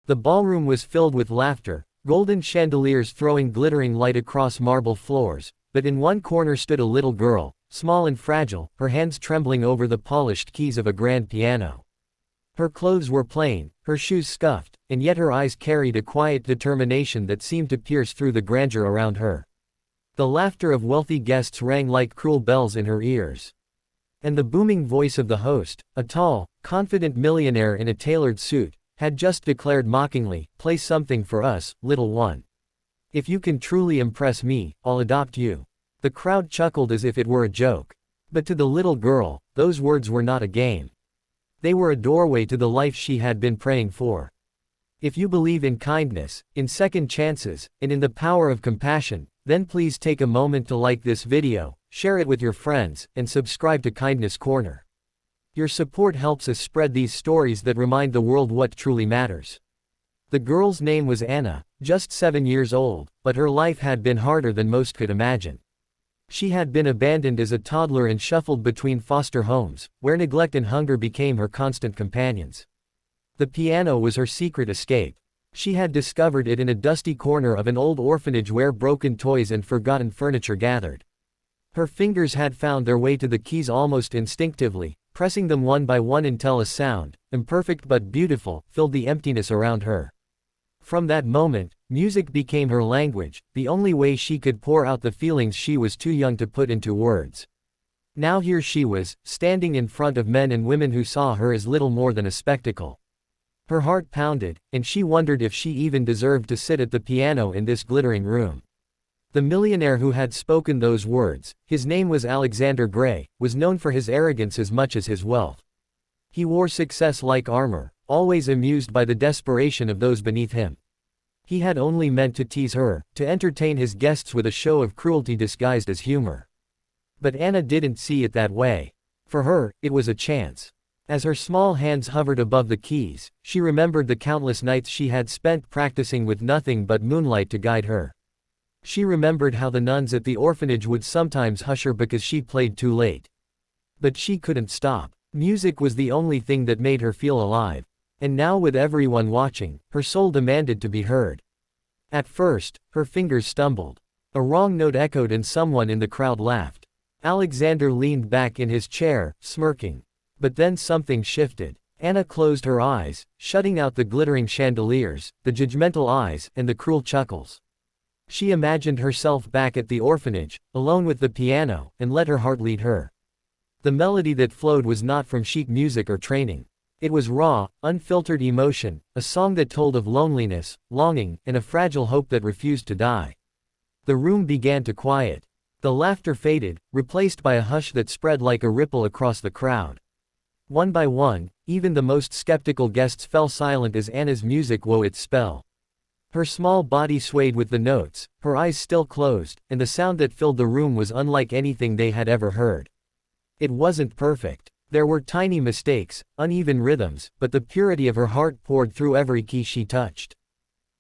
The ballroom was filled with laughter, golden chandeliers throwing glittering light across marble floors, but in one corner stood a little girl, small and fragile, her hands trembling over the polished keys of a grand piano. Her clothes were plain, her shoes scuffed, and yet her eyes carried a quiet determination that seemed to pierce through the grandeur around her. The laughter of wealthy guests rang like cruel bells in her ears. And the booming voice of the host, a tall, confident millionaire in a tailored suit, had just declared mockingly, "Play something for us, little one. If you can truly impress me, I'll adopt you." The crowd chuckled as if it were a joke. But to the little girl, those words were not a game. They were a doorway to the life she had been praying for. If you believe in kindness, in second chances, and in the power of compassion, then please take a moment to like this video, share it with your friends, and subscribe to Kindness Corner. Your support helps us spread these stories that remind the world what truly matters. The girl's name was Anna, just 7 years old, but her life had been harder than most could imagine. She had been abandoned as a toddler and shuffled between foster homes, where neglect and hunger became her constant companions. The piano was her secret escape. She had discovered it in a dusty corner of an old orphanage where broken toys and forgotten furniture gathered. Her fingers had found their way to the keys almost instinctively, pressing them one by one until a sound, imperfect but beautiful, filled the emptiness around her. From that moment, music became her language, the only way she could pour out the feelings she was too young to put into words. Now here she was, standing in front of men and women who saw her as little more than a spectacle. Her heart pounded, and she wondered if she even deserved to sit at the piano in this glittering room. The millionaire who had spoken those words, his name was Alexander Gray, was known for his arrogance as much as his wealth. He wore success like armor, always amused by the desperation of those beneath him. He had only meant to tease her, to entertain his guests with a show of cruelty disguised as humor. But Anna didn't see it that way. For her, it was a chance. As her small hands hovered above the keys, she remembered the countless nights she had spent practicing with nothing but moonlight to guide her. She remembered how the nuns at the orphanage would sometimes hush her because she played too late. But she couldn't stop. Music was the only thing that made her feel alive. And now with everyone watching, her soul demanded to be heard. At first, her fingers stumbled. A wrong note echoed and someone in the crowd laughed. Alexander leaned back in his chair, smirking. But then something shifted. Anna closed her eyes, shutting out the glittering chandeliers, the judgmental eyes, and the cruel chuckles. She imagined herself back at the orphanage, alone with the piano, and let her heart lead her. The melody that flowed was not from sheet music or training. It was raw, unfiltered emotion, a song that told of loneliness, longing, and a fragile hope that refused to die. The room began to quiet. The laughter faded, replaced by a hush that spread like a ripple across the crowd. One by one, even the most skeptical guests fell silent as Anna's music wove its spell. Her small body swayed with the notes, her eyes still closed, and the sound that filled the room was unlike anything they had ever heard. It wasn't perfect. There were tiny mistakes, uneven rhythms, but the purity of her heart poured through every key she touched.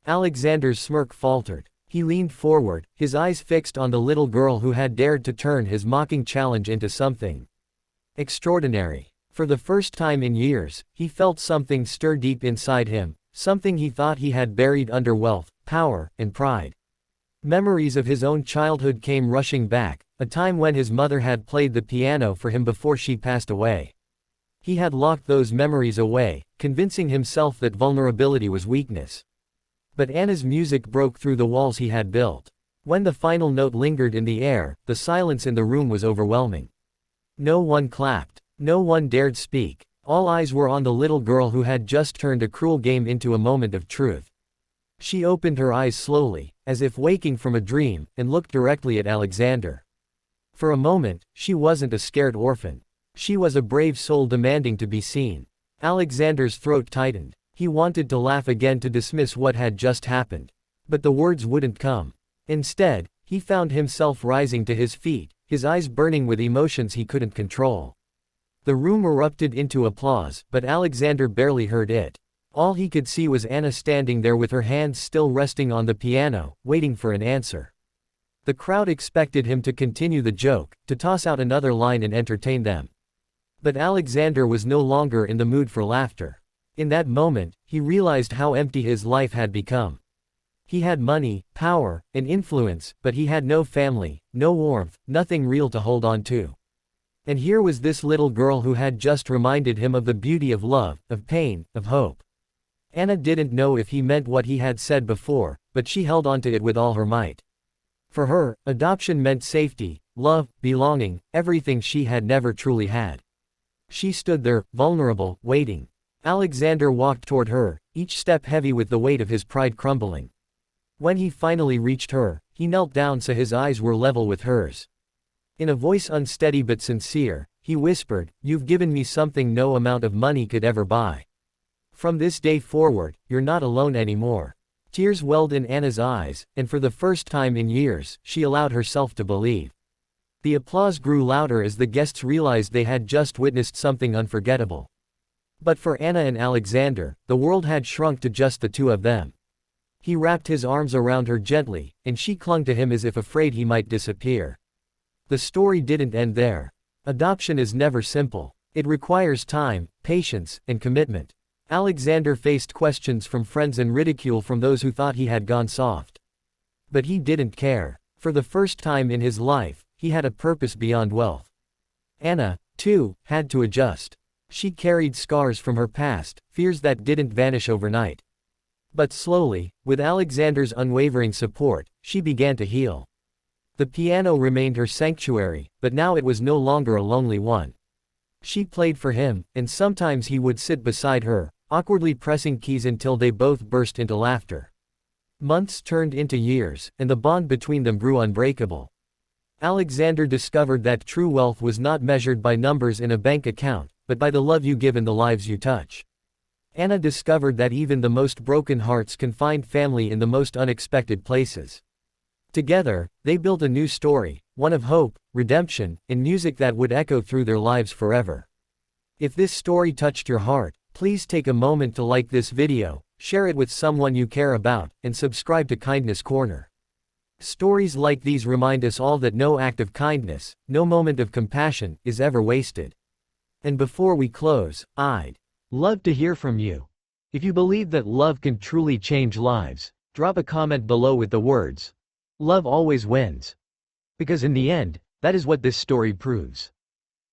Alexander's smirk faltered. He leaned forward, his eyes fixed on the little girl who had dared to turn his mocking challenge into something extraordinary. For the first time in years, he felt something stir deep inside him. Something he thought he had buried under wealth, power, and pride. Memories of his own childhood came rushing back, a time when his mother had played the piano for him before she passed away. He had locked those memories away, convincing himself that vulnerability was weakness. But Anna's music broke through the walls he had built. When the final note lingered in the air, the silence in the room was overwhelming. No one clapped. No one dared speak. All eyes were on the little girl who had just turned a cruel game into a moment of truth. She opened her eyes slowly, as if waking from a dream, and looked directly at Alexander. For a moment, she wasn't a scared orphan. She was a brave soul demanding to be seen. Alexander's throat tightened. He wanted to laugh again to dismiss what had just happened. But the words wouldn't come. Instead, he found himself rising to his feet, his eyes burning with emotions he couldn't control. The room erupted into applause, but Alexander barely heard it. All he could see was Anna standing there with her hands still resting on the piano, waiting for an answer. The crowd expected him to continue the joke, to toss out another line and entertain them. But Alexander was no longer in the mood for laughter. In that moment, he realized how empty his life had become. He had money, power, and influence, but he had no family, no warmth, nothing real to hold on to. And here was this little girl who had just reminded him of the beauty of love, of pain, of hope. Anna didn't know if he meant what he had said before, but she held on to it with all her might. For her, adoption meant safety, love, belonging, everything she had never truly had. She stood there, vulnerable, waiting. Alexander walked toward her, each step heavy with the weight of his pride crumbling. When he finally reached her, he knelt down so his eyes were level with hers. In a voice unsteady but sincere, he whispered, "You've given me something no amount of money could ever buy. From this day forward, you're not alone anymore." Tears welled in Anna's eyes, and for the first time in years, she allowed herself to believe. The applause grew louder as the guests realized they had just witnessed something unforgettable. But for Anna and Alexander, the world had shrunk to just the two of them. He wrapped his arms around her gently, and she clung to him as if afraid he might disappear. The story didn't end there. Adoption is never simple. It requires time, patience, and commitment. Alexander faced questions from friends and ridicule from those who thought he had gone soft. But he didn't care. For the first time in his life, he had a purpose beyond wealth. Anna, too, had to adjust. She carried scars from her past, fears that didn't vanish overnight. But slowly, with Alexander's unwavering support, she began to heal. The piano remained her sanctuary, but now it was no longer a lonely one. She played for him, and sometimes he would sit beside her, awkwardly pressing keys until they both burst into laughter. Months turned into years, and the bond between them grew unbreakable. Alexander discovered that true wealth was not measured by numbers in a bank account, but by the love you give and the lives you touch. Anna discovered that even the most broken hearts can find family in the most unexpected places. Together, they built a new story, one of hope, redemption, and music that would echo through their lives forever. If this story touched your heart, please take a moment to like this video, share it with someone you care about, and subscribe to Kindness Corner. Stories like these remind us all that no act of kindness, no moment of compassion, is ever wasted. And before we close, I'd love to hear from you. If you believe that love can truly change lives, drop a comment below with the words, "Love always wins." Because in the end, that is what this story proves.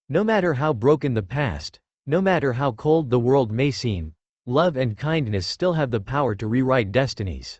No matter how broken the past, no matter how cold the world may seem, love and kindness still have the power to rewrite destinies.